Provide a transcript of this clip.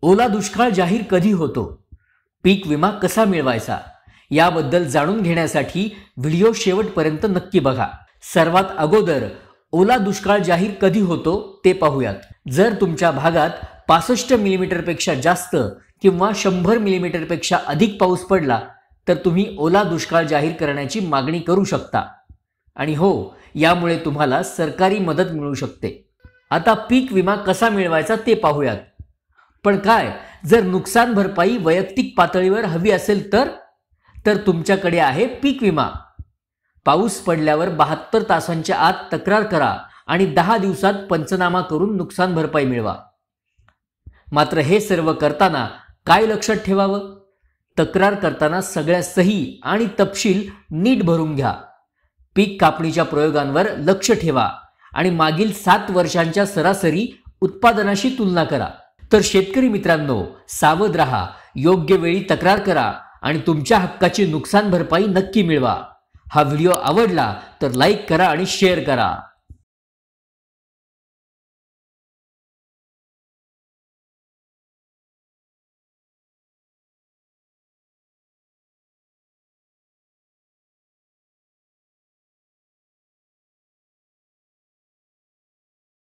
ओला दुष्काळ जाहीर कधी होतो? पीक विमा कसा मिळवायचा? याबद्दल जाणून घेण्यासाठी व्हिडिओ शेवटपर्यंत नक्की बघा. सर्वात अगोदर ओला दुष्काळ जाहीर कधी होतो ते पाहूयात. जर तुमच्या भागात 65 मिलीमीटरपेक्षा जास्त किंवा 100 मिलीमीटरपेक्षा अधिक पाऊस पडला तर तुम्ही ओला दुष्काळ जाहीर करण्याची मागणी करू शकता. आणि हो, यामुळे तुम्हाला सरकारी मदत मिळू शकते. आता पीक विमा कसा मिळवायचा ते पाहूयात. पण काय, जर नुकसान भरपाई वैयक्तिक पातळीवर हवी असेल तर तुमच्याकडे आहे पीक विमा. पाऊस पडल्यावर 72 तासांच्या आत तक्रार करा आणि 10 दिवसात पंचनामा करून नुकसान भरपाई मिळवा. मात्र हे सर्व करताना काय लक्षात ठेवावं? तक्रार करताना सगळ्या सही आणि तपशील नीट भरून घ्या. पीक कापणीच्या प्रयोगांवर लक्ष ठेवा आणि मागील 7 वर्षांच्या सरासरी उत्पादनाशी तुलना करा. तर शेतकरी मित्रांनो, सावध रहा, योग्य वेळी तक्रार करा आणि तुमच्या हक्काची नुकसान भरपाई नक्की मिळवा. हा व्हिडिओ आवडला तर लाईक करा आणि शेअर करा.